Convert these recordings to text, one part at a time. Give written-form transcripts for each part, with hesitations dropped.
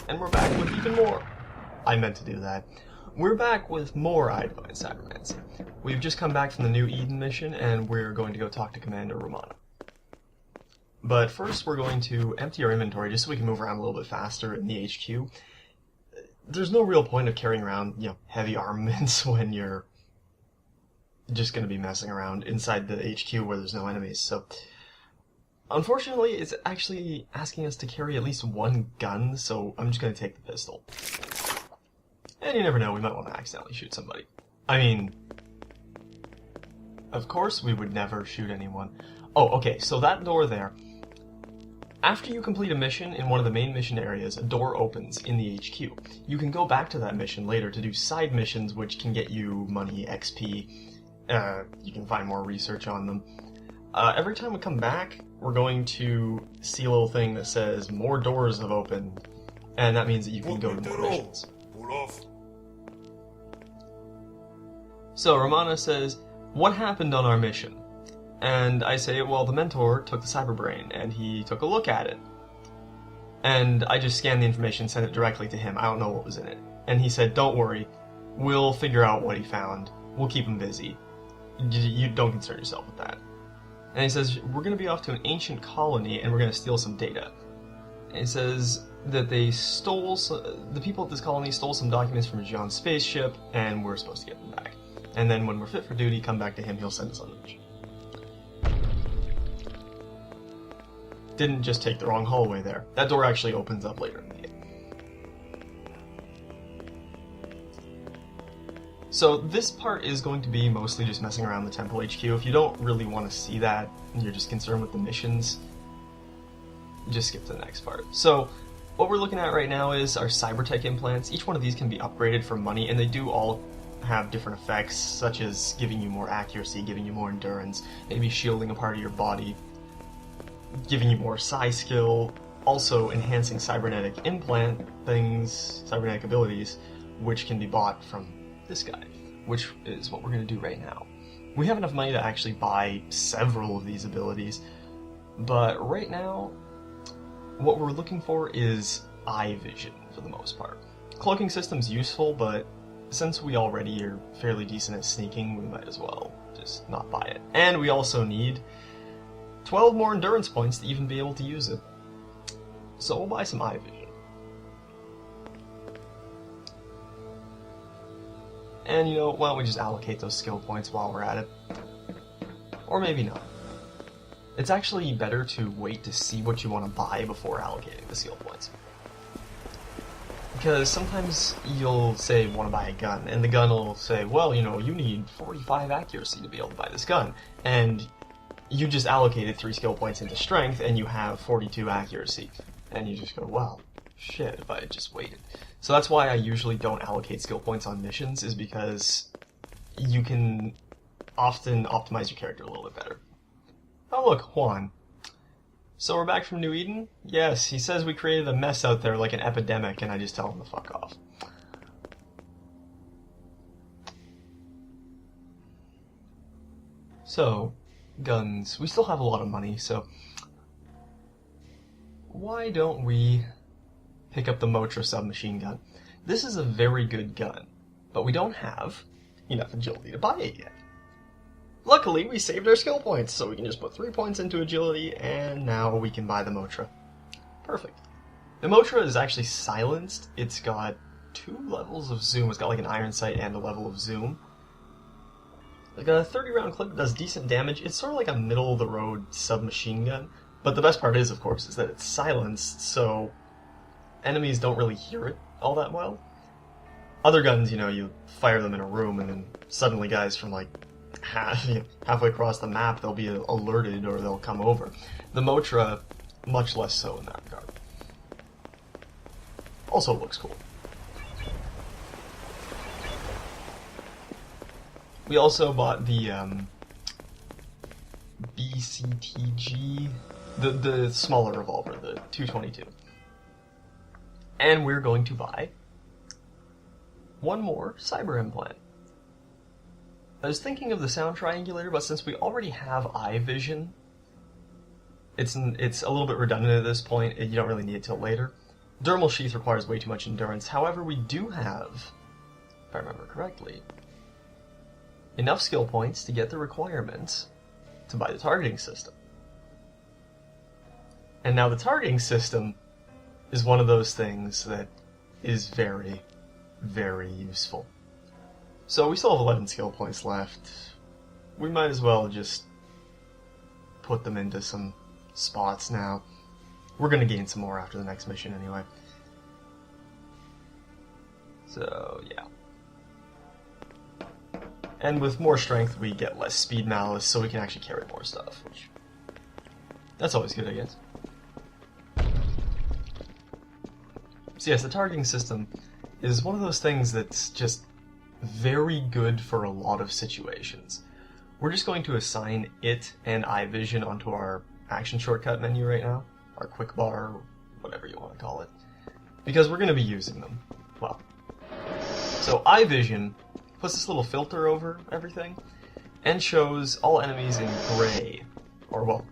And we're back with even more. I meant to do that. We're back with more Idaho and Cybermancy. We've just come back from the New Eden mission, and we're going to go talk to Commander Romana. But first, we're going to empty our inventory just so we can move around a little bit faster in the HQ. There's no real point of carrying around, heavy armaments when you're just going to be messing around inside the HQ where there's no enemies, so... Unfortunately, it's actually asking us to carry at least one gun, so I'm just going to take the pistol. And you never know, we might want to accidentally shoot somebody. I mean, of course we would never shoot anyone. Oh, okay, so that door there, after you complete a mission in one of the main mission areas, a door opens in the HQ. You can go back to that mission later to do side missions, which can get you money, XP, you can find more research on them. Every time we come back, we're going to see a little thing that says, more doors have opened, and that means that you can go to more missions. So Romana says, what happened on our mission? And I say, well, the mentor took the cyberbrain, and he took a look at it. And I just scanned the information, sent it directly to him. I don't know what was in it. And he said, don't worry, we'll figure out what he found. We'll keep him busy. You don't concern yourself with that. And he says, we're going to be off to an ancient colony, and we're going to steal some data. And he says that the people at this colony stole some documents from a Jean spaceship, and we're supposed to get them back. And then when we're fit for duty, come back to him, he'll send us on the mission. Didn't just take the wrong hallway there. That door actually opens up later in the game. So this part is going to be mostly just messing around the Temple HQ. If you don't really want to see that, and you're just concerned with the missions, just skip to the next part. So what we're looking at right now is our Cybertek implants. Each one of these can be upgraded for money, and they do all have different effects, such as giving you more accuracy, giving you more endurance, maybe shielding a part of your body, giving you more psi skill, also enhancing cybernetic implant things, cybernetic abilities, which can be bought from this guy, which is what we're going to do right now. We have enough money to actually buy several of these abilities, but right now, what we're looking for is eye vision for the most part. Cloaking system's useful, but since we already are fairly decent at sneaking, we might as well just not buy it. And we also need 12 more endurance points to even be able to use it. So we'll buy some eye vision. And why don't we just allocate those skill points while we're at it? Or maybe not. It's actually better to wait to see what you want to buy before allocating the skill points. Because sometimes you'll say, want to buy a gun, and the gun will say, well, you need 45 accuracy to be able to buy this gun. And you just allocated 3 skill points into strength, and you have 42 accuracy. And you just go, well, shit, if I had just waited. So that's why I usually don't allocate skill points on missions, is because you can often optimize your character a little bit better. Oh look, Juan. So we're back from New Eden? Yes, he says we created a mess out there like an epidemic, and I just tell him to fuck off. So, guns. We still have a lot of money, so why don't we pick up the Motra submachine gun? This is a very good gun, but we don't have enough agility to buy it yet. Luckily, we saved our skill points, so we can just put 3 points into agility, and now we can buy the Motra. Perfect. The Motra is actually silenced. It's got 2 levels of zoom. It's got like an iron sight and a level of zoom. Like a 30-round clip does decent damage. It's sort of like a middle-of-the-road submachine gun. But the best part is, of course, is that it's silenced, so enemies don't really hear it all that well. Other guns, you fire them in a room, and then suddenly guys from like halfway across the map, they'll be alerted or they'll come over. The Motra, much less so in that regard. Also looks cool. We also bought the BCTG, the smaller revolver, the 222. And we're going to buy one more cyber implant. I was thinking of the sound triangulator, but since we already have eye vision, it's a little bit redundant at this point, and you don't really need it till later. Dermal Sheath requires way too much endurance. However, we do have, if I remember correctly, enough skill points to get the requirements to buy the targeting system. And now the targeting system is one of those things that is very, very useful. So we still have 11 skill points left. We might as well just put them into some spots now. We're going to gain some more after the next mission anyway. So, yeah. And with more strength, we get less speed malice, so we can actually carry more stuff, which... that's always good, I guess. So yes, the targeting system is one of those things that's just very good for a lot of situations. We're just going to assign it and iVision onto our action shortcut menu right now, our quick bar, whatever you want to call it, because we're going to be using them. Well, so iVision puts this little filter over everything and shows all enemies in gray, or well,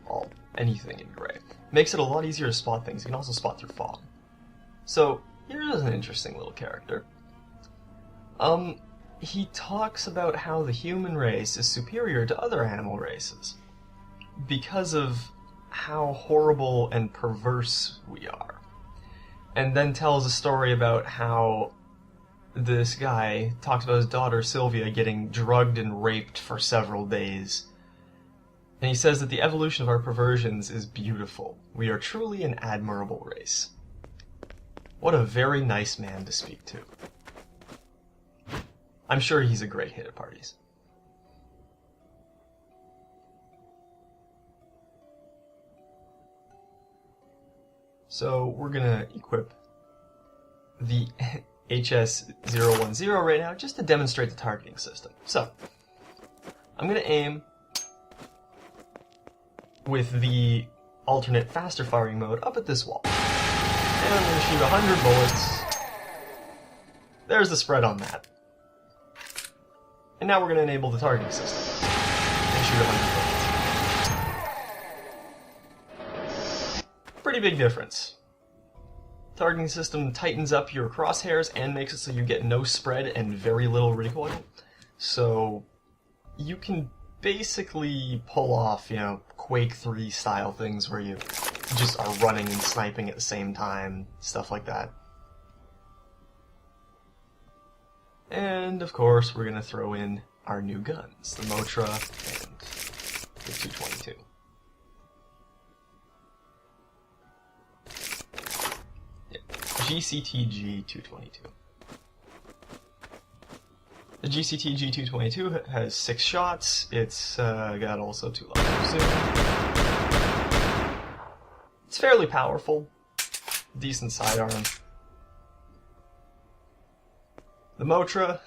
anything in gray. Makes it a lot easier to spot things. You can also spot through fog. So here's an interesting little character. He talks about how the human race is superior to other animal races because of how horrible and perverse we are. And then tells a story about how this guy talks about his daughter Sylvia getting drugged and raped for several days. And he says that the evolution of our perversions is beautiful. We are truly an admirable race. What a very nice man to speak to. I'm sure he's a great hit at parties. So we're gonna equip the HS010 right now just to demonstrate the targeting system. So I'm gonna aim with the alternate faster firing mode up at this wall. And I'm gonna shoot 100 bullets. There's the spread on that. And now we're going to enable the targeting system and shoot 100 bullets. Pretty big difference. Targeting system tightens up your crosshairs and makes it so you get no spread and very little recoil. So you can basically pull off, Quake 3 style things where you just are running and sniping at the same time, stuff like that. And, of course, we're going to throw in our new guns, the Motra and the 222. Yeah, GCTG 222. The GCTG 222 has 6 shots. It's got also 2 levels of zoom. It's fairly powerful. Decent sidearm. The Motra,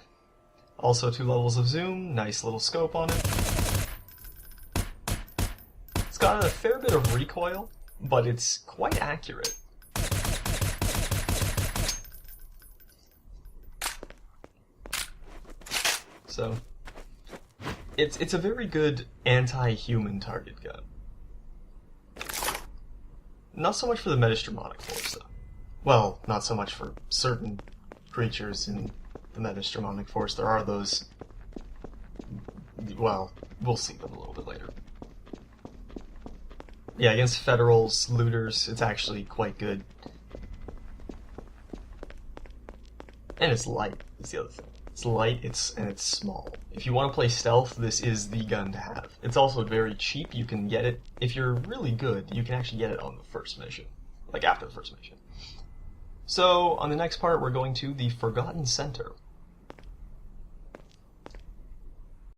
also 2 levels of zoom, nice little scope on it. It's got a fair bit of recoil, but it's quite accurate. So, it's a very good anti-human target gun. Not so much for the Metastromonic Force, though. Well, not so much for certain creatures in the Metastromonic Force. There are those... well, we'll see them a little bit later. Yeah, against Federals, Looters, it's actually quite good. And it's light, is the other thing. It's light, and it's small. If you want to play stealth, this is the gun to have. It's also very cheap. You can get it, if you're really good, you can actually get it on the first mission. Like, after the first mission. So, on the next part, we're going to the Forgotten Center.